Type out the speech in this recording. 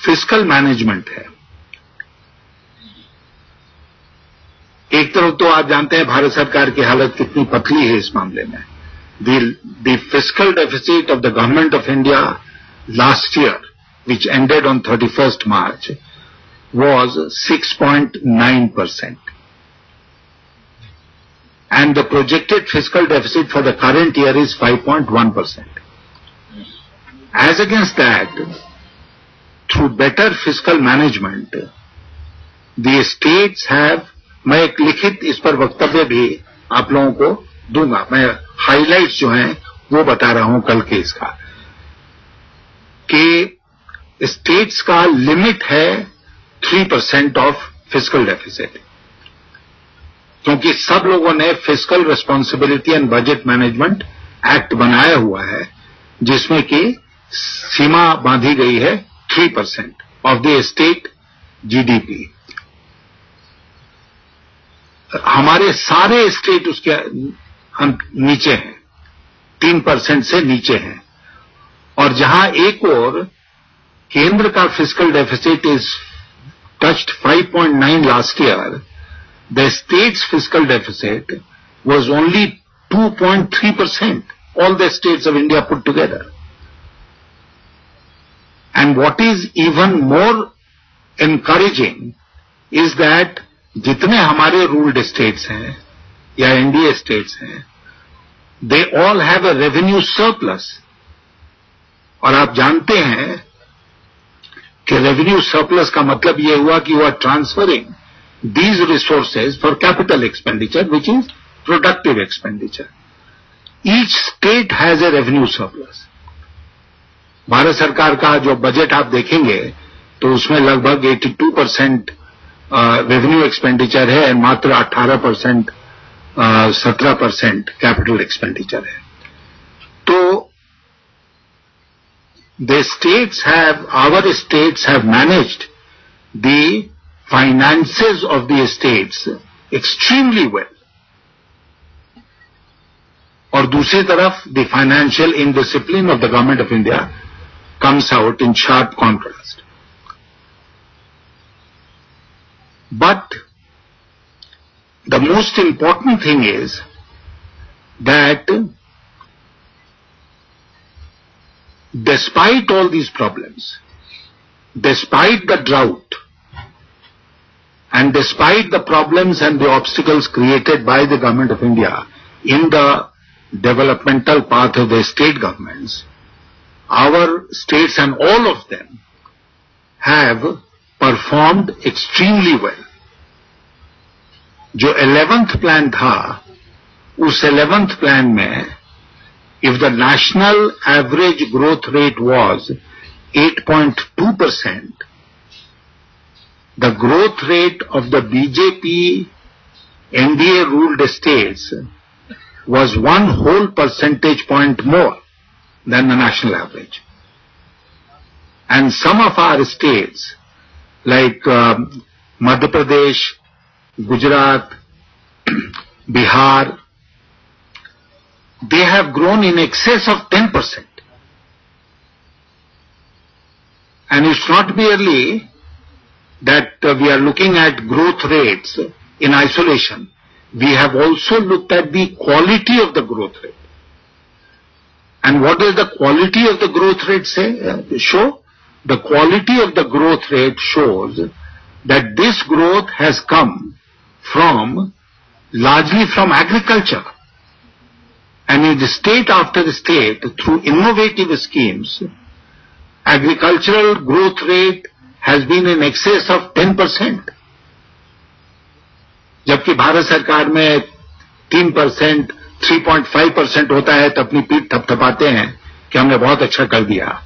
Fiscal management है। एक तरफ तो आप जानते हैं भारत सरकार की हालत कितनी पतली है इस मामले में। The fiscal deficit of the government of India last year, which ended on 31st March, was 6.9%. And the projected fiscal deficit for the current year is 5.1%. As against that, through better fiscal management, the states have, मैं एक लिखित इस पर वक्तव्य भी आप लोगों को दूंगा, मैं हाइलाइट्स जो हैं वो बता रहा हूं कल के इसका, कि स्टेट्स का लिमिट है 3% ऑफ फिस्कल डेफिसिट, क्योंकि सब लोगों ने fiscal responsibility and budget management act बनाया हुआ है, जिसमें कि सीमा बांधी गई है 3% ऑफ द स्टेट जीडीपी। हमारे सारे स्टेट उसके हम नीचे हैं, 3% से नीचे हैं, और जहां एक और केंद्र का fiscal deficit is touched 5.9 last year, the states fiscal deficit was only 2.3%, all the states of India put together. And what is even more encouraging is that जितने हमारे रूल्ड स्टेट्स हैं या एनडीए स्टेट्स हैं, they all have a revenue surplus. और आप जानते हैं कि रेवेन्यू सरप्लस का मतलब यह हुआ कि you are transferring these resources for capital expenditure which is productive expenditure. Each state has a revenue surplus. Bharat सरकार का जो बजट आप देखेंगे तो उसमें लगभग 82% रेवेन्यू एक्सपेंडिचर है, मात्र 18% 17% कैपिटल एक्सपेंडिचर है। तो the states have, our states have managed the finances of the states extremely well. और दूसरी तरफ the financial indiscipline of the government of India comes out in sharp contrast. But the most important thing is that despite all these problems, despite the drought, and despite the problems and the obstacles created by the government of India in the developmental path of the state governments, our states and all of them have performed extremely well. जो 11th plan था, उस 11th plan में if the national average growth rate was 8.2%, the growth rate of the BJP NDA-ruled states was 1 whole percentage point more than the national average. And some of our states, like Madhya Pradesh, Gujarat, Bihar, they have grown in excess of 10%. And it's not merely that we are looking at growth rates in isolation. We have also looked at the quality of the growth rate. And what does the quality of the growth rate show? The quality of the growth rate shows that this growth has come largely from agriculture. And in the state after the state, through innovative schemes, agricultural growth rate has been in excess of 10%. जबकि भारत सरकार में 3%, 3.5% होता है तो अपनी पीठ थपथपाते हैं कि हमने बहुत अच्छा कर दिया।